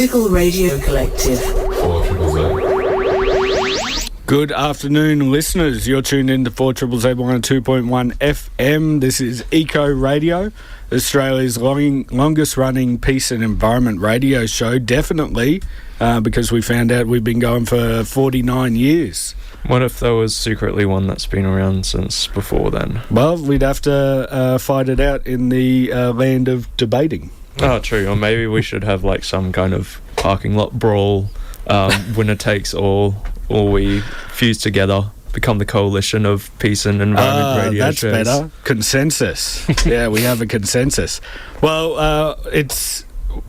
Radical Radio Collective. Good afternoon, listeners. You're tuned in to 4ZZZ 102.1 FM. This is Eco Radio, Australia's longest running peace and environment radio show, definitely, because we found out we've been going for 49 years. What if there was secretly one that's been around since before then? Well, we'd have to fight it out in the land of debating. Oh, true. Or maybe we should have like some kind of parking lot brawl, winner takes all, or we fuse together, become the coalition of peace and environment radio that's shows. Better. Consensus. Yeah, we have a consensus. Well,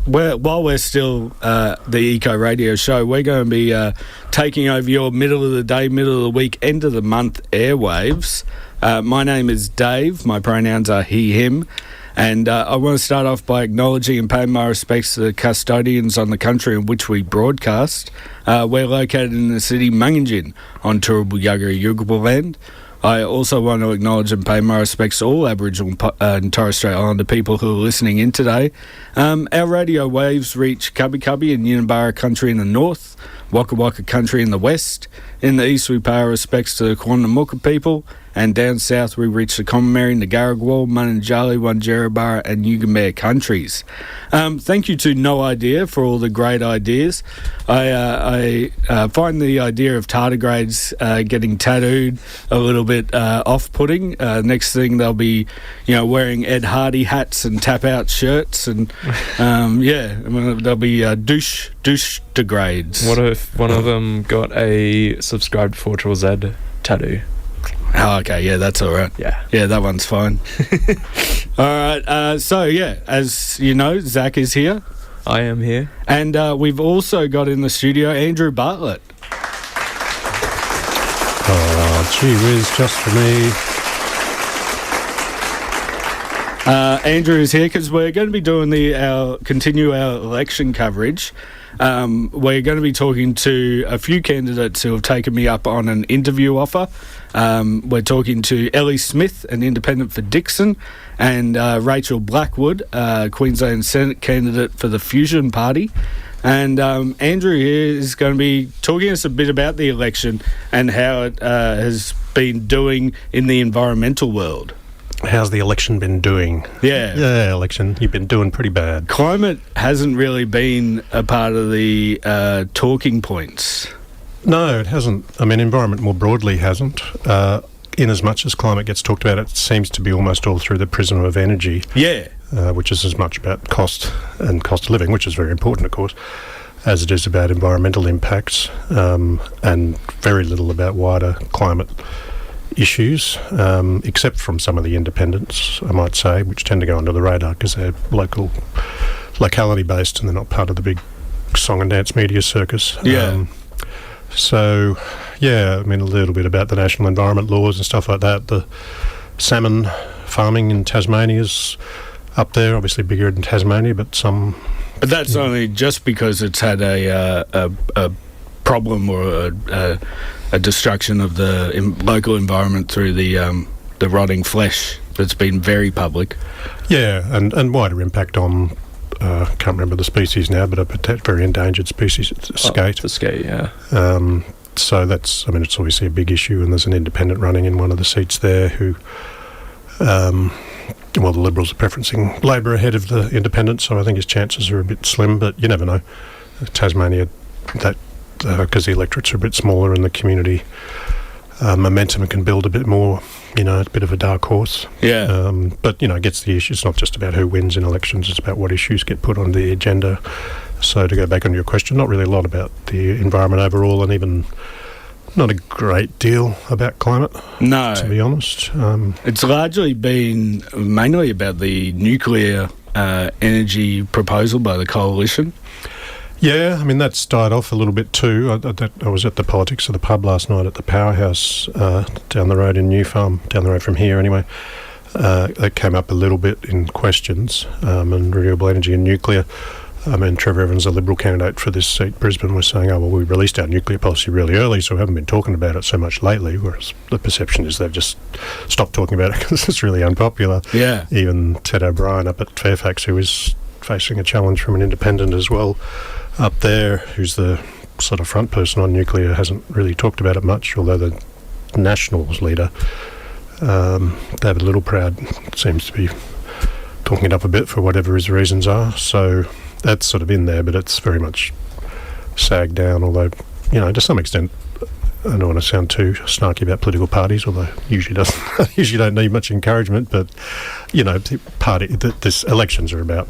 while we're still the Eco Radio show, we're going to be taking over your middle of the day, middle of the week, end of the month airwaves. My name is Dave. My pronouns are he, him. And I want to start off by acknowledging and paying my respects to the custodians on the country in which we broadcast. We're located in the city Mungingin on Turrbal Yagara Yugambeh land. I also want to acknowledge and pay my respects to all Aboriginal and Torres Strait Islander people who are listening in today. Our radio waves reach Cubby Cubby and Yinambara country in the north, Waka Waka country in the west. In the east, we pay our respects to the Quandamooka people, and down south we reach the Commonwealth, Nagaragwal, Mununjali, Wanjerabara and Yugambeh countries. Thank you to No Idea for all the great ideas. I find the idea of tardigrades getting tattooed a little bit off-putting. Next thing they'll be, wearing Ed Hardy hats and tap-out shirts, and they'll be douche degrades. What if one of them got a subscribed 4ZZZ tattoo? Oh, okay, yeah, that's all right. Yeah, that one's fine. All right, as you know, Zack is here. I am here. And we've also got in the studio Andrew Bartlett. Oh, gee whiz, just for me. Andrew is here because we're going to be doing continue our election coverage. We're going to be talking to a few candidates who have taken me up on an interview offer. We're talking to Ellie Smith, an independent for Dickson, and Rachael Blackwood, Queensland Senator candidate for the Fusion Party. And Andrew here is going to be talking to us a bit about the election and how it has been doing in the environmental world. How's the election been doing? Yeah, election. You've been doing pretty bad. Climate hasn't really been a part of the talking points. No, it hasn't. I mean, environment more broadly hasn't. In as much as climate gets talked about, it seems to be almost all through the prism of energy. Yeah. Which is as much about cost and cost of living, which is very important, of course, as it is about environmental impacts, and very little about wider climate issues, except from some of the independents, I might say, which tend to go under the radar because they're locality based and they're not part of the big song and dance media circus. Yeah. I mean, a little bit about the national environment laws and stuff like that. The salmon farming in Tasmania is up there, obviously bigger in Tasmania, but some... But that's only just because it's had a problem or a destruction of the local environment through the rotting flesh that's been very public. Yeah, and wider impact on, can't remember the species now, but a very endangered species, skate. The skate, yeah. So that's, I mean, it's obviously a big issue, and there's an independent running in one of the seats there who, the Liberals are preferencing Labor ahead of the independents, so I think his chances are a bit slim, but you never know. Tasmania, that because the electorates are a bit smaller and the community momentum can build a bit more, it's a bit of a dark horse. Yeah. But, it gets the issue. It's not just about who wins in elections, it's about what issues get put on the agenda. So to go back on your question, not really a lot about the environment overall, and even not a great deal about climate, no, to be honest. It's largely been mainly about the nuclear energy proposal by the coalition. Yeah, I mean, that's died off a little bit too. I was at the Politics of the Pub last night at the Powerhouse down the road in New Farm, down the road from here anyway. That came up a little bit in questions, and renewable energy and nuclear. I mean, Trevor Evans, a Liberal candidate for this seat, Brisbane, was saying, we released our nuclear policy really early, so we haven't been talking about it so much lately, whereas the perception is they've just stopped talking about it because it's really unpopular. Yeah. Even Ted O'Brien up at Fairfax, who is facing a challenge from an independent as well, up there, who's the sort of front person on nuclear, hasn't really talked about it much, although the Nationals leader, David Littleproud, seems to be talking it up a bit for whatever his reasons are. So that's sort of in there, but it's very much sagged down, although, to some extent, I don't want to sound too snarky about political parties, although usually don't need much encouragement, but, this elections are about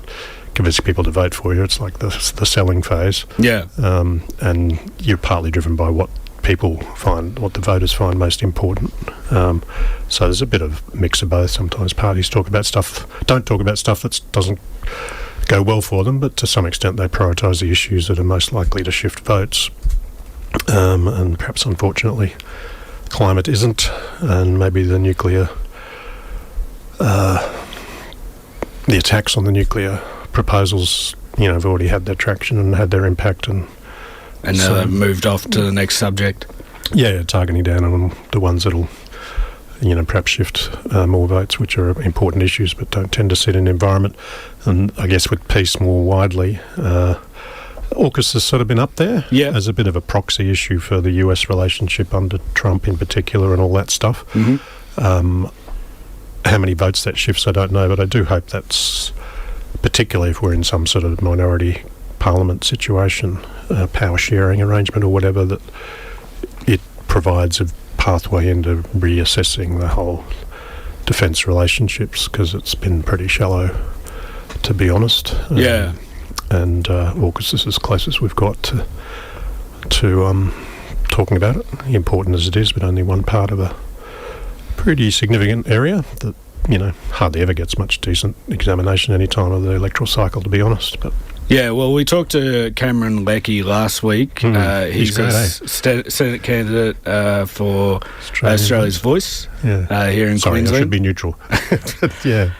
convincing people to vote for you. It's like the selling phase. Yeah. And you're partly driven by what the voters find most important. So there's a bit of mix of both. Sometimes parties don't talk about stuff that doesn't go well for them, but to some extent they prioritise the issues that are most likely to shift votes. And perhaps, unfortunately, climate isn't, and maybe the nuclear, the attacks on the nuclear proposals, have already had their traction and had their impact, and now so they've moved off to the next subject. Yeah, targeting down on the ones that'll, perhaps shift more votes, which are important issues but don't tend to sit in the environment. And I guess with peace more widely, AUKUS has sort of been up there as a bit of a proxy issue for the US relationship under Trump in particular and all that stuff. Mm-hmm. How many votes that shifts, I don't know, but I do hope that's, particularly if we're in some sort of minority parliament situation, power sharing arrangement or whatever, that it provides a pathway into reassessing the whole defence relationships, because it's been pretty shallow, to be honest. Yeah. And AUKUS is as close as we've got to talking about it, important as it is, but only one part of a pretty significant area that, hardly ever gets much decent examination any time of the electoral cycle, to be honest. But yeah, well, we talked to Cameron Leckie last week. He's great, Senate candidate for Australia's Voice here in Sorry, Queensland. I should be neutral. Yeah.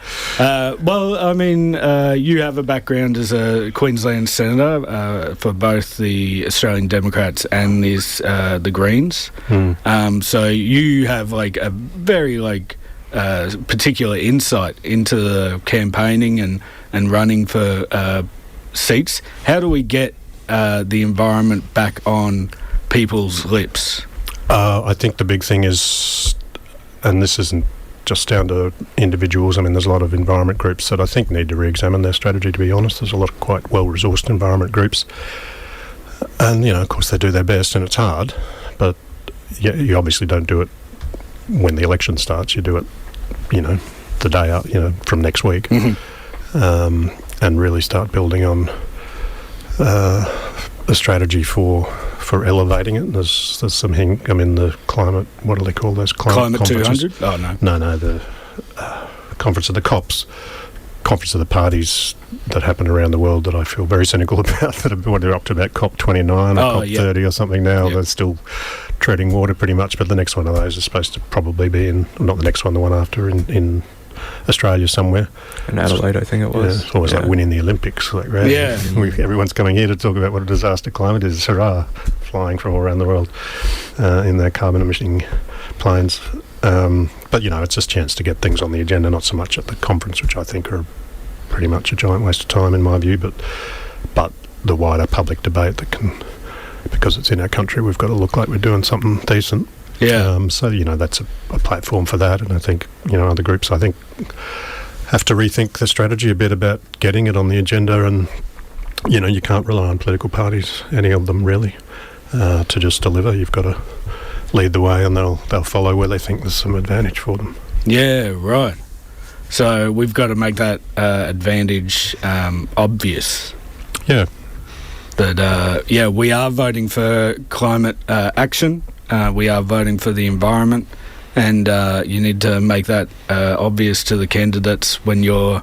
Well, I mean, you have a background as a Queensland Senator for both the Australian Democrats and the Greens. So you have a very particular insight into the campaigning and running for seats. How do we get the environment back on people's lips? I think the big thing is, and this isn't just down to individuals, I mean, there's a lot of environment groups that I think need to re-examine their strategy, to be honest. There's a lot of quite well-resourced environment groups. And, of course, they do their best, and it's hard, but you obviously don't do it when the election starts. You do it, the day out, from next week. Mm-hmm. And really start building on a strategy for elevating it. There's some the climate, what do they call those? Climate 200? Oh, no. No, the Conference of the COPs, Conference of the Parties that happen around the world that I feel very cynical about, they're up to about COP 29 or COP 30 or something now. They're still treading water pretty much, but the next one of those is supposed to probably be not the next one, the one after in Australia somewhere. In Adelaide, I think it was. Yeah, it's always like winning the Olympics. Everyone's coming here to talk about what a disaster climate is. Hurrah! Flying from all around the world in their carbon emitting planes. But, it's just a chance to get things on the agenda, not so much at the conference, which I think are pretty much a giant waste of time in my view, but the wider public debate that can, because it's in our country, we've got to look like we're doing something decent. Yeah. So, that's a platform for that, and I think, other groups, have to rethink the strategy a bit about getting it on the agenda, and, you can't rely on political parties, any of them really, to just deliver. You've got to lead the way, and they'll follow where they think there's some advantage for them. Yeah, right. So we've got to make that advantage obvious. Yeah. That, we are voting for climate action. We are voting for the environment, and you need to make that obvious to the candidates when you're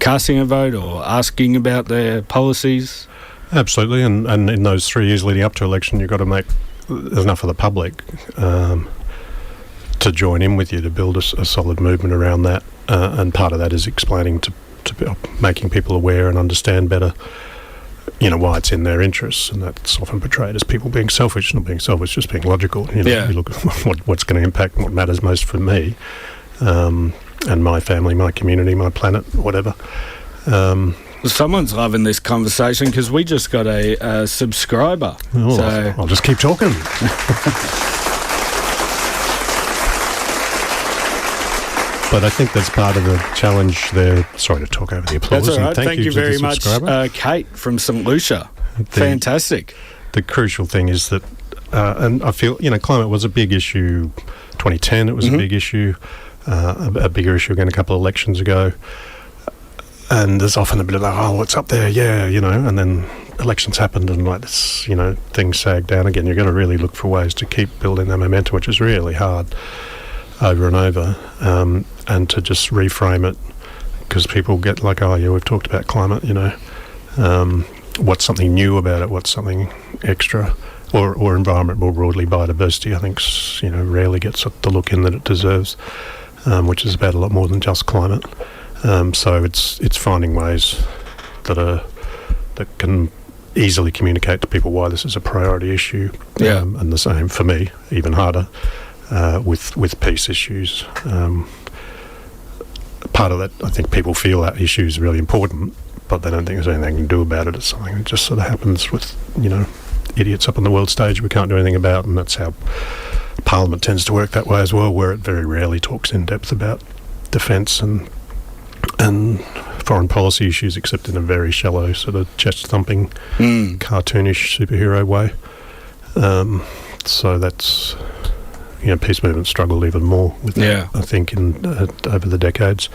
casting a vote or asking about their policies. Absolutely, and in those 3 years leading up to election, you've got to make enough of the public to join in with you to build a solid movement around that, and part of that is explaining to making people aware and understand better why it's in their interests, and that's often portrayed as people being selfish. Not being selfish, just being logical. You look at what's going to impact and what matters most for me, and my family, my community, my planet, whatever. Someone's loving this conversation because we just got a subscriber. Oh, So I'll just keep talking. But I think that's part of the challenge there. Sorry to talk over the applause. that's all and right. Thank you to the very much, subscriber. Kate from St Lucia. Fantastic. The crucial thing is that, and I feel, climate was a big issue. 2010, it was a big issue, a bigger issue again a couple of elections ago. And there's often a bit of like, oh, what's up there? Yeah, and then elections happened and like this, things sagged down again. You've got to really look for ways to keep building that momentum, which is really hard over and over, and to just reframe it, because people get like, oh yeah, we've talked about climate, what's something new about it, what's something extra, or environment more broadly, biodiversity, I think, rarely gets the look in that it deserves, which is about a lot more than just climate. So it's finding ways that can easily communicate to people why this is a priority issue, and the same for me, even harder, with peace issues. Part of that, I think people feel that issue is really important, but they don't think there's anything they can do about it. It's something that just sort of happens with, idiots up on the world stage we can't do anything about, and that's how Parliament tends to work that way as well, where it very rarely talks in depth about defence and foreign policy issues, except in a very shallow sort of chest-thumping, cartoonish superhero way. So that's... peace movements struggled even more with that, I think, over the decades.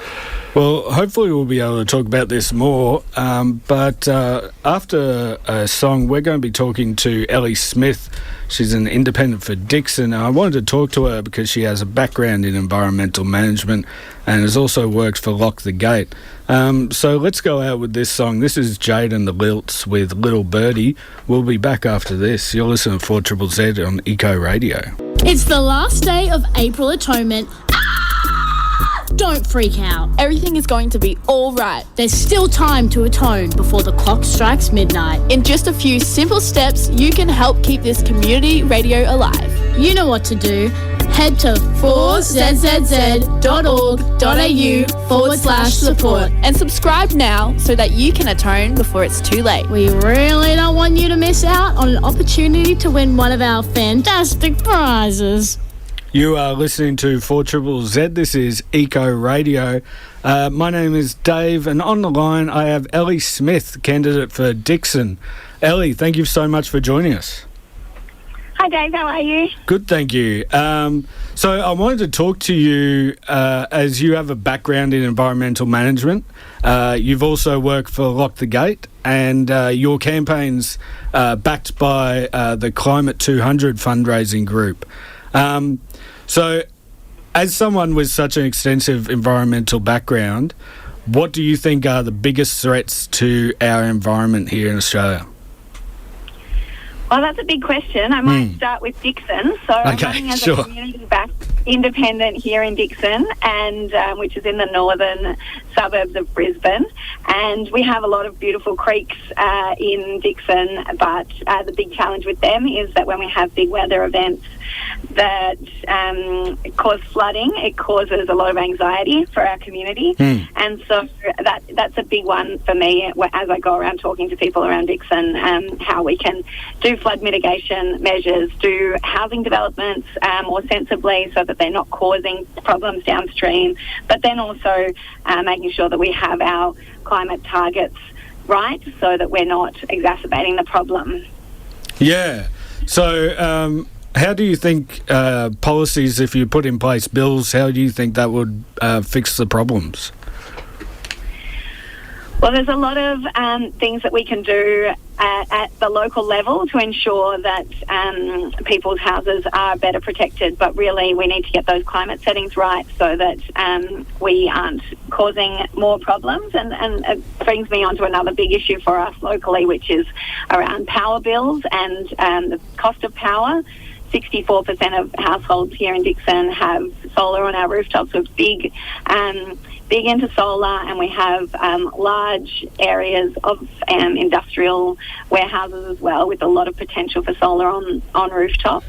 Well, hopefully we'll be able to talk about this more, but after a song, we're going to be talking to Ellie Smith. She's an independent for Dickson. I wanted to talk to her because she has a background in environmental management and has also worked for Lock the Gate. So let's go out with this song. This is Jade and the Lilts with Little Birdie. We'll be back after this. You're listening to 4ZZZ on Eco Radio. It's the last day of April Atonement. Don't freak out. Everything is going to be all right. There's still time to atone before the clock strikes midnight. In just a few simple steps, you can help keep this community radio alive. You know what to do. Head to 4zzz.org.au/support and subscribe now so that you can atone before it's too late. We really don't want you to miss out on an opportunity to win one of our fantastic prizes. You are listening to 4ZZZ. This is Eco Radio. My name is Dave, and on the line I have Ellie Smith, candidate for Dickson. Ellie, thank you so much for joining us. Hi Dave, how are you? Good, thank you. So I wanted to talk to you as you have a background in environmental management. You've also worked for Lock the Gate, and your campaign's backed by the Climate 200 fundraising group. So as someone with such an extensive environmental background, what do you think are the biggest threats to our environment here in Australia? Well, that's a big question. I might start with Dickson. So I'm running as a community-backed independent here in Dickson, and which is in the northern suburbs of Brisbane. And we have a lot of beautiful creeks in Dickson, but the big challenge with them is that when we have big weather events that cause flooding, it causes a lot of anxiety for our community. And so that's a big one for me as I go around talking to people around Dickson, how we can do flood mitigation measures, do housing developments more sensibly so that they're not causing problems downstream, but then also making sure that we have our climate targets right so that we're not exacerbating the problem. Yeah. So how do you think policies, if you put in place bills, how do you think that would fix the problems? Well, there's a lot of things that we can do at the local level to ensure that people's houses are better protected, but really we need to get those climate settings right so that we aren't causing more problems. And it brings me on to another big issue for us locally, which is around power bills and the cost of power. 64% of households here in Dickson have solar on our rooftops. We're big into solar, and we have large areas of industrial warehouses as well, with a lot of potential for solar on rooftops.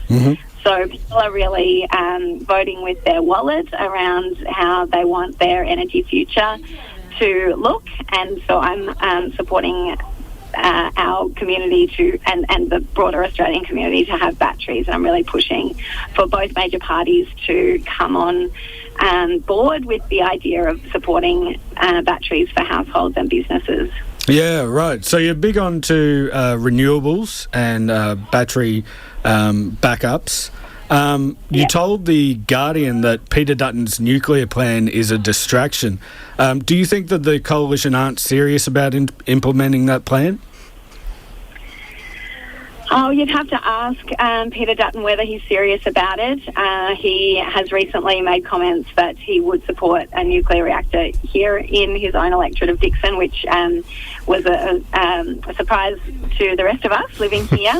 So people are really voting with their wallet around how they want their energy future to look, and so I'm supporting our community and the broader Australian community to have batteries, and I'm really pushing for both major parties to come on board with the idea of supporting batteries for households and businesses. Yeah, right. So you're big on to renewables and battery backups. You told The Guardian that Peter Dutton's nuclear plan is a distraction. Do you think that the Coalition aren't serious about implementing that plan? Oh, you'd have to ask Peter Dutton whether he's serious about it. He has recently made comments that he would support a nuclear reactor here in his own electorate of Dickson, which was a surprise to the rest of us living here.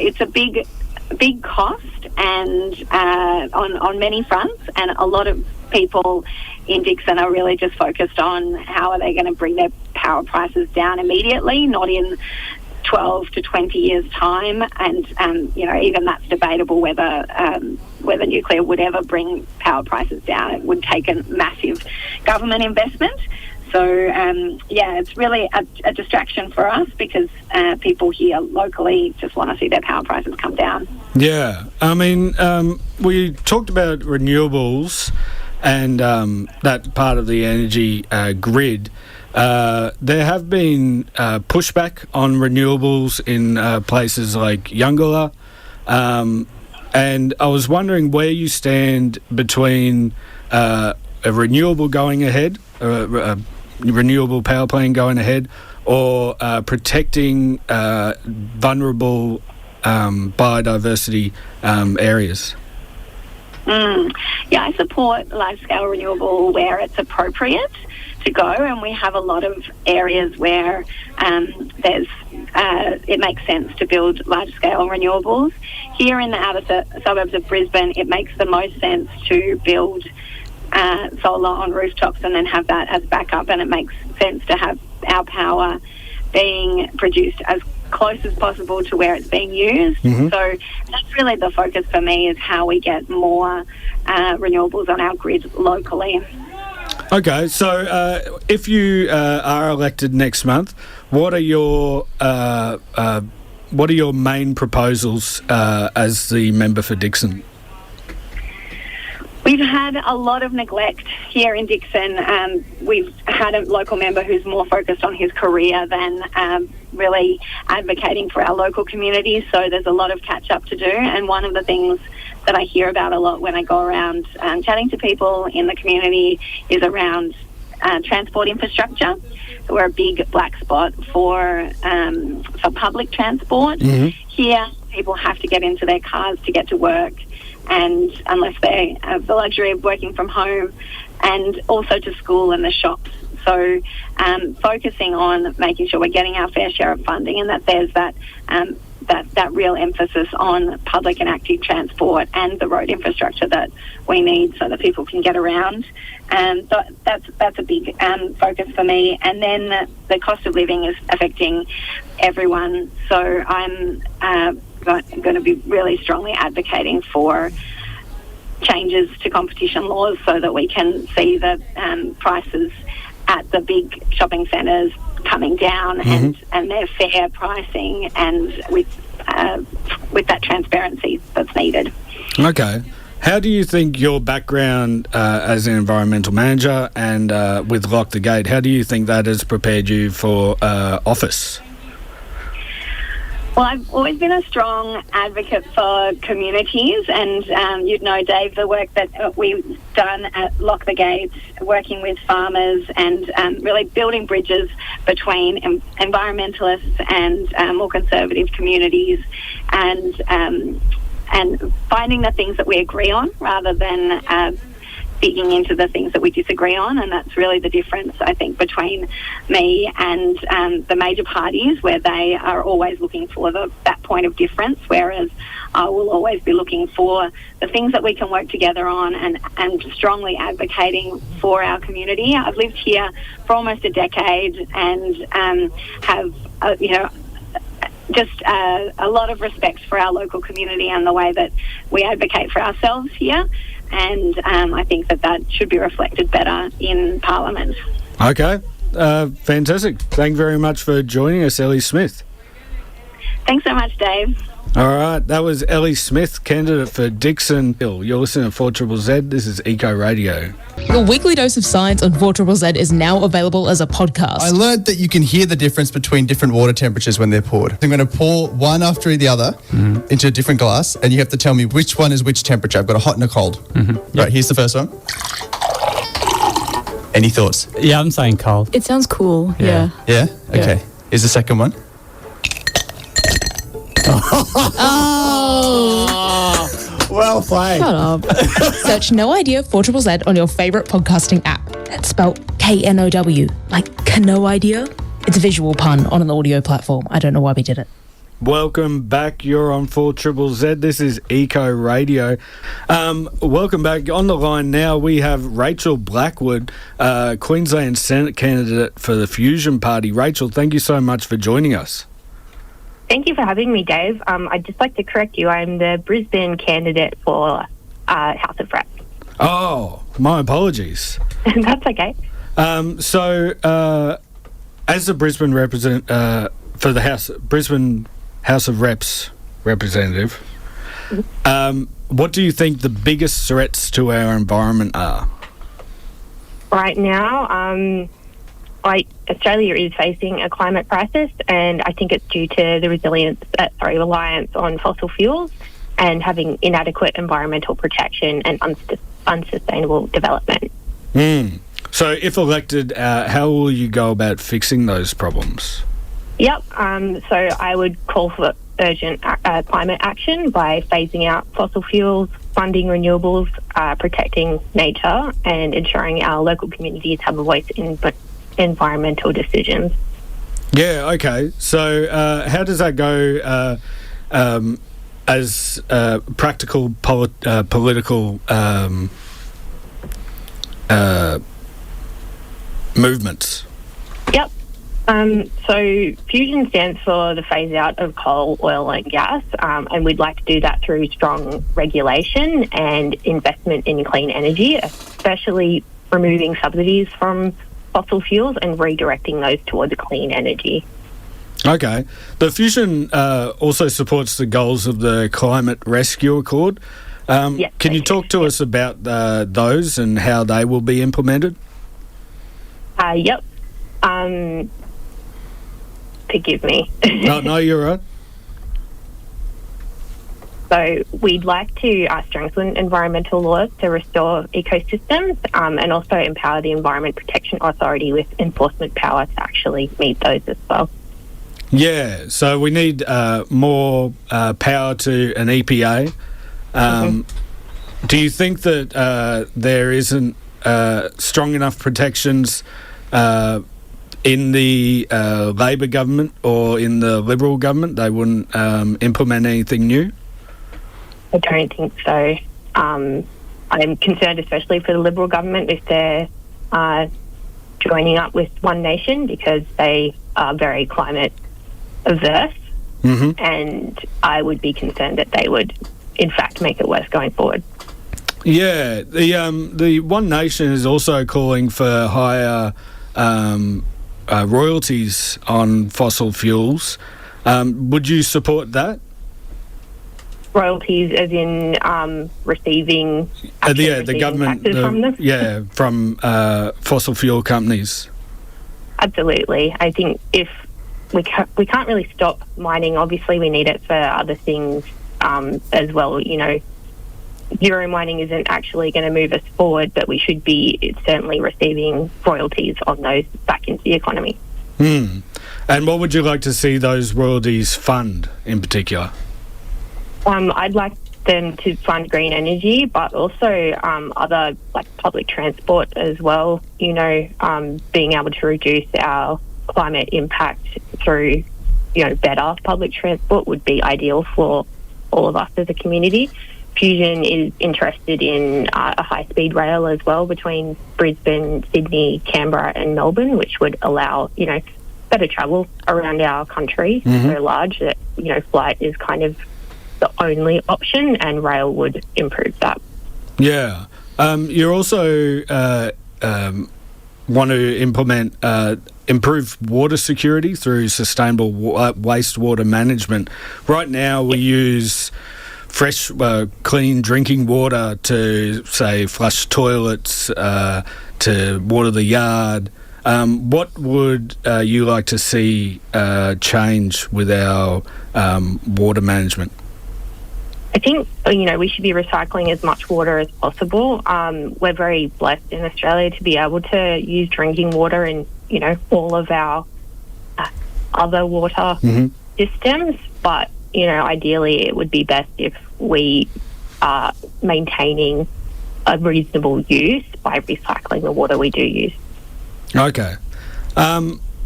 It's a big cost, and on many fronts, and a lot of people in Dickson are really just focused on how are they going to bring their power prices down immediately, not in 12 to 20 years' time. And even that's debatable whether nuclear would ever bring power prices down. It would take a massive government investment. So, it's really a distraction for us because people here locally just want to see their power prices come down. Yeah. I mean, we talked about renewables and that part of the energy grid. There have been pushback on renewables in places like Youngalla. And I was wondering where you stand between a renewable going ahead, a renewable power plant going ahead, or protecting vulnerable biodiversity areas. I support large-scale renewable where it's appropriate to go, and we have a lot of areas where it makes sense to build large-scale renewables. Here in the outer suburbs of Brisbane, it makes the most sense to build solar on rooftops and then have that as backup, and it makes sense to have our power being produced as close as possible to where it's being used. Mm-hmm. So that's really the focus for me, is how we get more renewables on our grid locally. Okay, so if you are elected next month, what are your main proposals as the member for Dickson? We've had a lot of neglect here in Dickson. We've had a local member who's more focused on his career than really advocating for our local community, so there's a lot of catch-up to do. And one of the things that I hear about a lot when I go around chatting to people in the community is around transport infrastructure. So we're a big black spot for public transport. Mm-hmm. Here, people have to get into their cars to get to work, and unless they have the luxury of working from home, and also to school and the shops. So focusing on making sure we're getting our fair share of funding, and that there's that real emphasis on public and active transport and the road infrastructure that we need so that people can get around. So that's a big focus for me. And then the cost of living is affecting everyone. So I'm going to be really strongly advocating for changes to competition laws so that we can see the prices at the big shopping centres coming down, mm-hmm. and their fair pricing, and with that transparency that's needed. Okay. How do you think your background as an environmental manager and with Lock the Gate, how do you think that has prepared you for office? Well, I've always been a strong advocate for communities, and you'd know, Dave, the work that we've done at Lock the Gate, working with farmers and really building bridges between environmentalists and more conservative communities, and finding the things that we agree on rather than digging into the things that we disagree on. And that's really the difference, I think, between me and the major parties, where they are always looking for that point of difference, whereas I will always be looking for the things that we can work together on, and strongly advocating for our community. I've lived here for almost a decade and have just a lot of respect for our local community and the way that we advocate for ourselves here. and I think that should be reflected better in Parliament. Okay, fantastic. Thank you very much for joining us, Ellie Smith. Thanks so much, Dave. All right, that was Ellie Smith, candidate for Dickson. You're listening to 4ZZZ. This is Eco Radio. Your weekly dose of science on 4ZZZ is now available as a podcast. I learned that you can hear the difference between different water temperatures when they're poured. I'm going to pour one after the other into a different glass, and you have to tell me which one is which temperature. I've got a hot and a cold. Right, here's the first one. Any thoughts? Yeah, I'm saying cold. It sounds cool. Yeah. Yeah? Okay. Here's the second one. Well played. Shut up. Search No Idea 4ZZZ on your favourite podcasting app. That's spelled KNOW, like no idea. It's a visual pun on an audio platform. I don't know why we did it. Welcome back. You're on 4ZZZ. This is Eco Radio. Welcome back. On the line now, we have Rachael Blackwood, Queensland Senator candidate for the Fusion Party. Rachael, thank you so much for joining us. Thank you for having me, Dave. I'd just like to correct you. I'm the Brisbane candidate for House of Reps. Oh, my apologies. That's okay. So, as the Brisbane for the Brisbane House of Reps representative, what do you think the biggest threats to our environment are? Right now, Australia is facing a climate crisis, and I think it's due to the reliance on fossil fuels and having inadequate environmental protection and unsustainable development. So if elected, how will you go about fixing those problems? Yep. So I would call for urgent climate action by phasing out fossil fuels, funding renewables, protecting nature, and ensuring our local communities have a voice in environmental decisions. Yeah, okay. So how does that go as practical political movements? Yep. So Fusion stands for the phase out of coal, oil and gas, and we'd like to do that through strong regulation and investment in clean energy, especially removing subsidies from fossil fuels and redirecting those towards clean energy. Okay. The Fusion also supports the goals of the Climate Rescue Accord. Yes, can you talk to us about those and how they will be implemented? Yep. Forgive me. No, you're right. So we'd like to strengthen environmental laws to restore ecosystems and also empower the Environment Protection Authority with enforcement power to actually meet those as well. Yeah, so we need more power to an EPA. Do you think that there isn't strong enough protections in the Labor government or in the Liberal government? They wouldn't implement anything new? I don't think so. I'm concerned, especially for the Liberal government, if they're joining up with One Nation, because they are very climate averse, and I would be concerned that they would, in fact, make it worse going forward. Yeah, the One Nation is also calling for higher royalties on fossil fuels. Would you support that? Royalties as in receiving the government from them? From fossil fuel companies. Absolutely. I think if we can't really stop mining, obviously we need it for other things as well. You know, zero mining isn't actually going to move us forward, but we should be certainly receiving royalties on those back into the economy. And what would you like to see those royalties fund in particular? I'd like them to fund green energy, but also other, like public transport as well. You know, being able to reduce our climate impact through, you know, better public transport would be ideal for all of us as a community. Fusion is interested in a high-speed rail as well between Brisbane, Sydney, Canberra and Melbourne, which would allow, you know, better travel around our country. So large that, you know, flight is kind of the only option, and rail would improve that. Yeah. You also want to implement improved water security through sustainable wastewater management. Right now we use fresh, clean drinking water to, say, flush toilets, to water the yard. What would you like to see change with our water management? I think, we should be recycling as much water as possible. We're very blessed in Australia to be able to use drinking water in, all of our other water systems. But, ideally it would be best if we are maintaining a reasonable use by recycling the water we do use. Okay.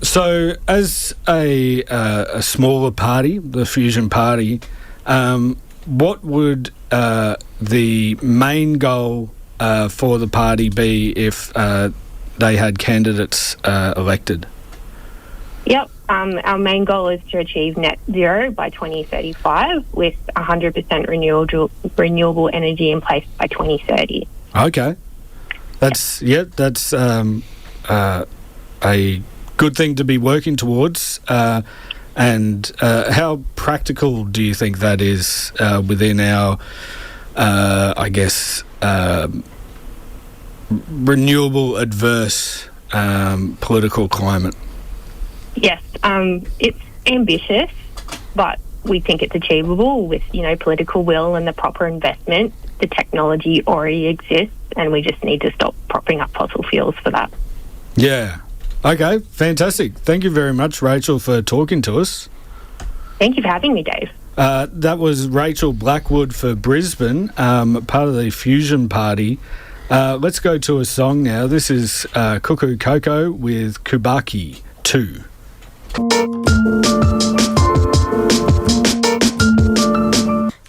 So as a smaller party, the Fusion Party, what would the main goal for the party be if they had candidates elected? Yep. Our main goal is to achieve net zero by 2035 with 100% renewable energy in place by 2030. Okay. That's a good thing to be working towards. And how practical do you think that is within our, renewable adverse political climate? Yes, it's ambitious, but we think it's achievable with, political will and the proper investment. The technology already exists, and we just need to stop propping up fossil fuels for that. Yeah. Okay, fantastic. Thank you very much, Rachel, for talking to us. Thank you for having me, Dave. That was Rachael Blackwood for Brisbane, part of the Fusion Party. Let's go to a song now. This is Cuckoo Coco with Kubaki 2.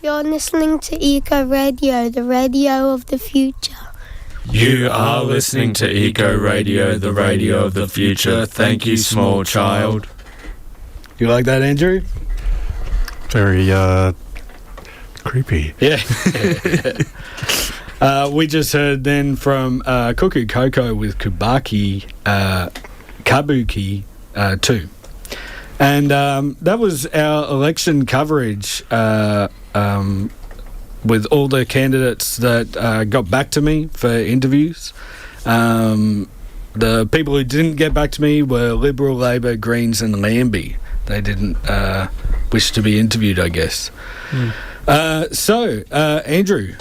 You're listening to Eco Radio, the radio of the future. You are listening to Eco Radio, the radio of the future. Thank you, small child. You like that, Andrew? Very creepy. Yeah. We just heard then from Cuckoo Coco with Kabuki 2. And that was our election coverage with all the candidates that got back to me for interviews. The people who didn't get back to me were Liberal, Labor, Greens and Lambie. They didn't wish to be interviewed, I guess. So, Andrew,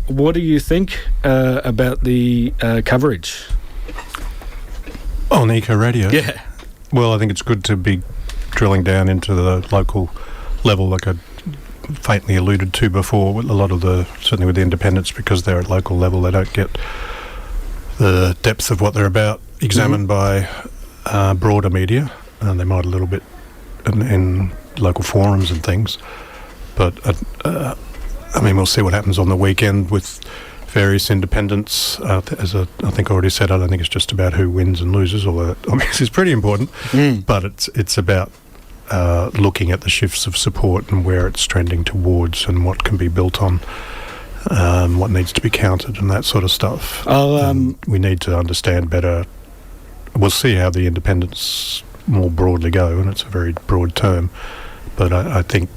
what do you think about the coverage? On Eco Radio? Yeah. Well, I think it's good to be drilling down into the local level, like I faintly alluded to before, with a lot of certainly with the independents, because they're at local level, they don't get the depth of what they're about examined by broader media. They might a little bit in local forums and things. But, we'll see what happens on the weekend with various independents. As I think I already said, I don't think it's just about who wins and loses, although obviously it's pretty important, but it's about looking at the shifts of support and where it's trending towards and what can be built on, what needs to be counted and that sort of stuff. We need to understand better. We'll see how the independents more broadly go, and it's a very broad term, but I think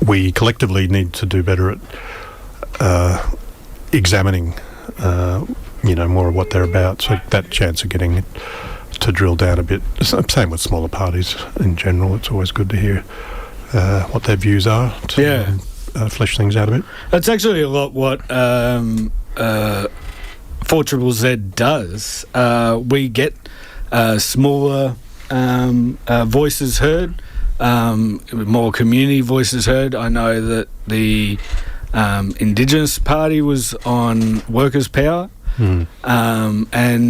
we collectively need to do better at examining more of what they're about, so that chance of getting to drill down a bit. Same with smaller parties in general. It's always good to hear what their views are to flesh things out a bit. That's actually a lot what 4ZZZ does. We get smaller voices heard, more community voices heard. I know that the Indigenous Party was on Workers' Power, and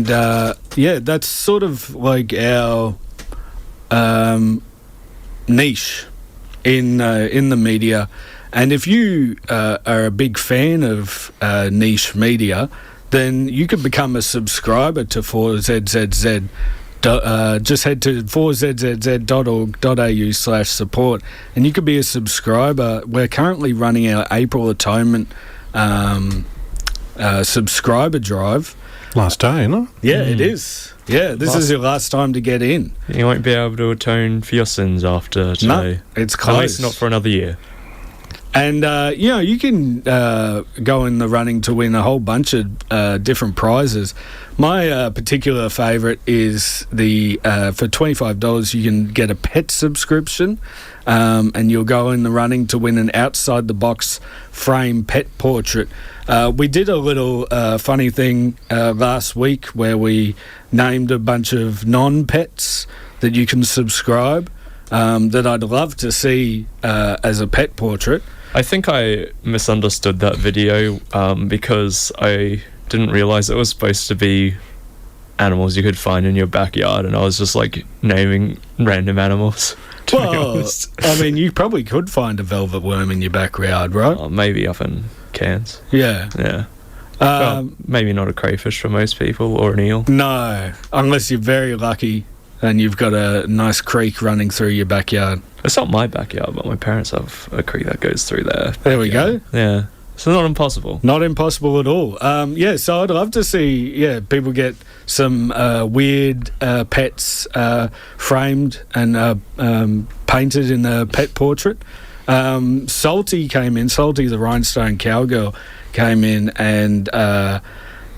that's sort of like our niche in the media. And if you are a big fan of niche media, then you could become a subscriber to 4ZZZ. Just head to 4zzz.org.au/support and you could be a subscriber. We're currently running our April Atonement subscriber drive. Last day, isn't it? Yeah, it is. Yeah, this is your last time to get in. You won't be able to atone for your sins after today. No, it's close. At least not for another year. And, you can go in the running to win a whole bunch of different prizes. My particular favourite is the for $25 you can get a pet subscription, and you'll go in the running to win an outside-the-box frame pet portrait. We did a little funny thing last week where we named a bunch of non-pets that you can subscribe that I'd love to see as a pet portrait. I think I misunderstood that video because I didn't realise it was supposed to be animals you could find in your backyard, and I was just like naming random animals. Well, I mean, you probably could find a velvet worm in your backyard, right? Maybe up in Cairns. Yeah. Well, maybe not a crayfish for most people, or an eel. No, unless you're very lucky and you've got a nice creek running through your backyard. It's not my backyard, but my parents have a creek that goes through there. There we go. Yeah. So not impossible. Not impossible at all. So I'd love to see, people get some weird pets framed and painted in a pet portrait. Salty came in, Salty the Rhinestone Cowgirl came in and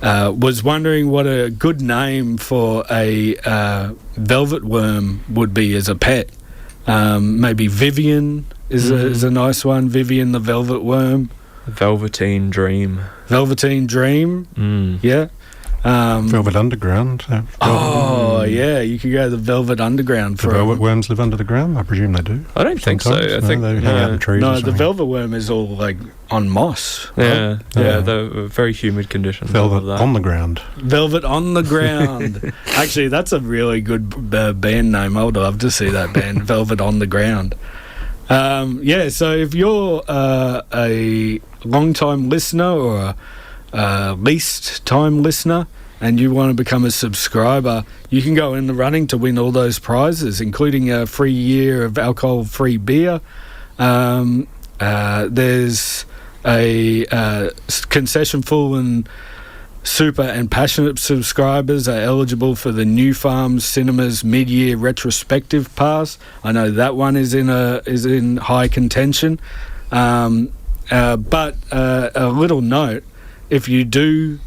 was wondering what a good name for a velvet worm would be as a pet. Maybe Vivian is a nice one. Vivian the velvet worm. Velveteen Dream. Velveteen Dream. Yeah. Velvet Underground. Yeah, you could go to the Velvet Underground for velvet worms live under the ground. I presume they do. I don't think so. I think they hang out in trees. No, the velvet worm is all like on moss. Yeah, the very humid conditions. Velvet on the ground. Velvet on the ground. Actually, that's a really good band name. I would love to see that band, Velvet on the Ground. So if you're a long-time listener or a least-time listener and you want to become a subscriber, you can go in the running to win all those prizes, including a free year of alcohol-free beer. There's a concession full and super and passionate subscribers are eligible for the New Farms Cinemas mid-year retrospective pass. I know that one is in high contention. But a little note, if you do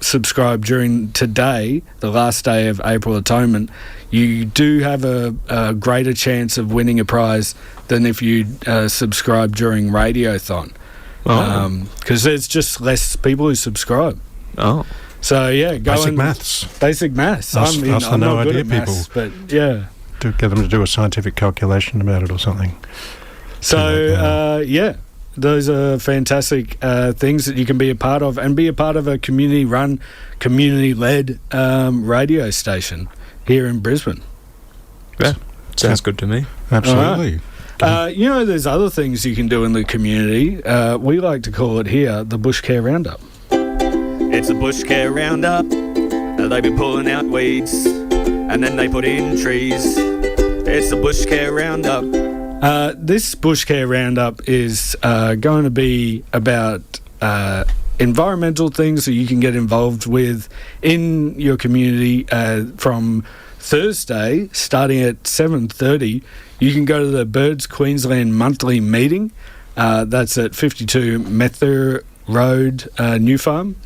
subscribe during today, the last day of April Atonement, you do have a greater chance of winning a prize than if you subscribe during Radiothon. Because there's just less people who subscribe. Oh. So, yeah, Basic maths. Basic maths. Us I'm no not good idea at maths, people. but, yeah. To get them to do a scientific calculation about it or something. So, those are fantastic things that you can be a part of and be a part of a community-run, community-led radio station here in Brisbane. Yeah, sounds good to me. Absolutely. There's other things you can do in the community. We like to call it here the Bushcare Roundup. It's a Bushcare Roundup. They've been pulling out weeds and then they put in trees. It's the Bushcare Roundup. This Bushcare Roundup is going to be about environmental things that you can get involved with in your community from Thursday, starting at 7:30. You can go to the Birds Queensland monthly meeting. That's at 52 Merthyr Road, New Farm.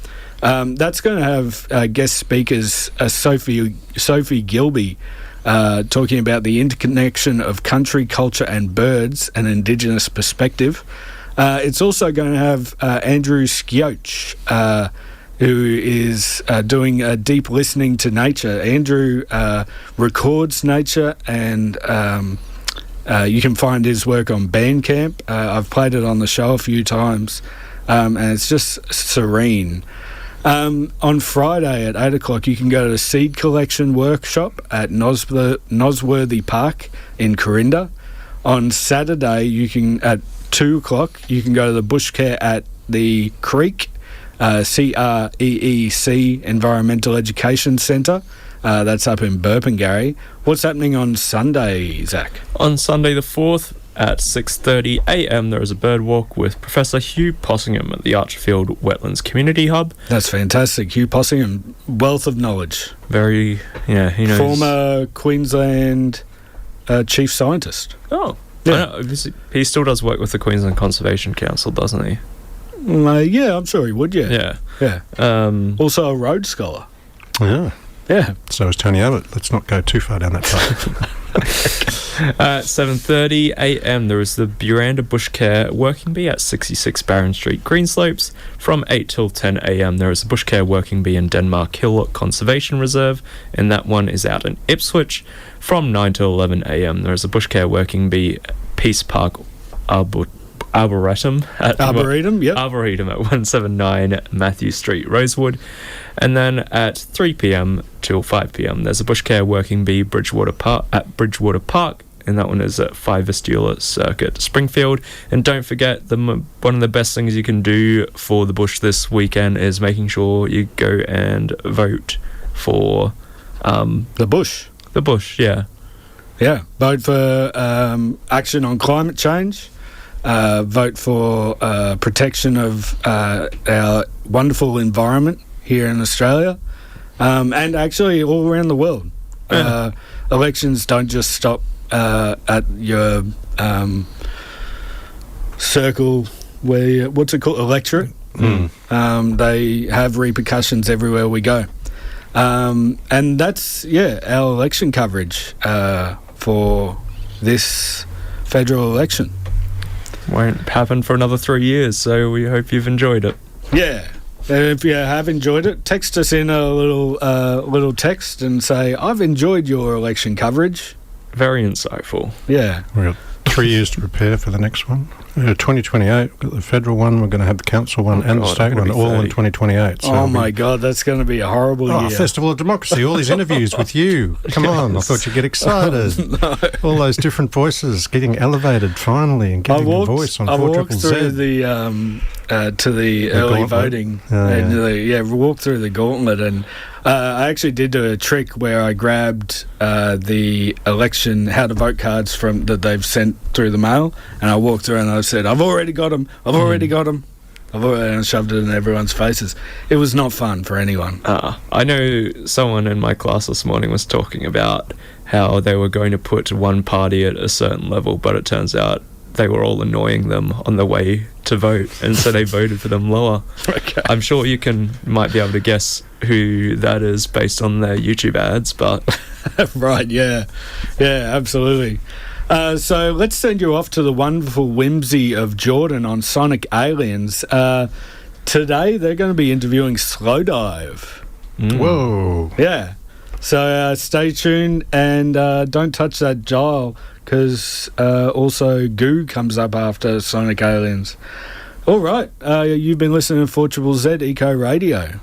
That's going to have guest speakers Sophie Gilbey talking about the interconnection of country, culture and birds, an Indigenous perspective. It's also going to have Andrew Skeoch, who is doing deep listening to nature. Andrew records nature, and you can find his work on Bandcamp. I've played it on the show a few times, and it's just serene. On Friday at 8 o'clock, you can go to the Seed Collection Workshop at Nosworthy Park in Corinda. On Saturday, you can at 2 o'clock, you can go to the Bushcare at the CREEC, CREEC Environmental Education Centre. That's up in Burpengary. What's happening on Sunday, Zack? On Sunday the 4th, at 6:30 a.m. there is a bird walk with Professor Hugh Possingham at the Archerfield Wetlands Community Hub. That's fantastic. Hugh Possingham, wealth of knowledge. Very, yeah, he knows. Former Queensland chief scientist. Oh, yeah. He still does work with the Queensland Conservation Council, doesn't he? Yeah, I'm sure he would, yeah. Yeah. Also a Rhodes Scholar. Yeah. Yeah. So is Tony Abbott. Let's not go too far down that path. At 7:30 a.m. there is the Buranda Bushcare Working Bee at 66 Barron Street, Greenslopes. From 8 till 10 a.m. there is the Bushcare Working Bee in Denmark Hill Conservation Reserve, and that one is out in Ipswich. From 9 till 11 a.m. there is a Bushcare Working Bee Peace Park Arboretum at Arboretum, yep. Arboretum at 179 Matthew Street, Rosewood. And then at 3 p.m. till 5 p.m. there's a Bushcare Working Bee Bridgewater Park, and that one is at 5 Vistula Circuit, Springfield. And don't forget, one of the best things you can do for the bush this weekend is making sure you go and vote for the bush. The bush, yeah. Yeah, vote for action on climate change. Vote for protection of our wonderful environment here in Australia, and actually all around the world. Elections don't just stop at your circle, where what's it called, electorate. They have repercussions everywhere we go, and that's our election coverage for this federal election. Won't happen for another 3 years, so we hope you've enjoyed it. Yeah. If you have enjoyed it, text us in a little text and say, I've enjoyed your election coverage. Very insightful. Yeah. We've got 3 years to prepare for the next one. 2028, we've got the federal one, we're going to have the council one and the state one, all in 2028. So oh my God, that's going to be a horrible year. Festival of Democracy, all these interviews with you. Come on, I thought you'd get excited. No. All those different voices getting elevated finally and getting a voice on 4ZZZ. I walked through to the early gauntlet. voting. Walked through the gauntlet, and I actually did do a trick where I grabbed the election how to vote cards that they've sent through the mail, and I walked through and I said, I've already got them, and I shoved it in everyone's faces. It was not fun for anyone. I know someone in my class this morning was talking about how they were going to put one party at a certain level, but it turns out they were all annoying them on the way to vote, and so they voted for them lower. Okay. I'm sure you might be able to guess who that is based on their YouTube ads, but... Right, yeah. Yeah, absolutely. So let's send you off to the wonderful whimsy of Jordan on Sonic Aliens. Today they're going to be interviewing Slowdive. Whoa. Yeah. So stay tuned and don't touch that dial, because also Goo comes up after Sonic Aliens. All right. You've been listening to 4ZZZ Eco Radio.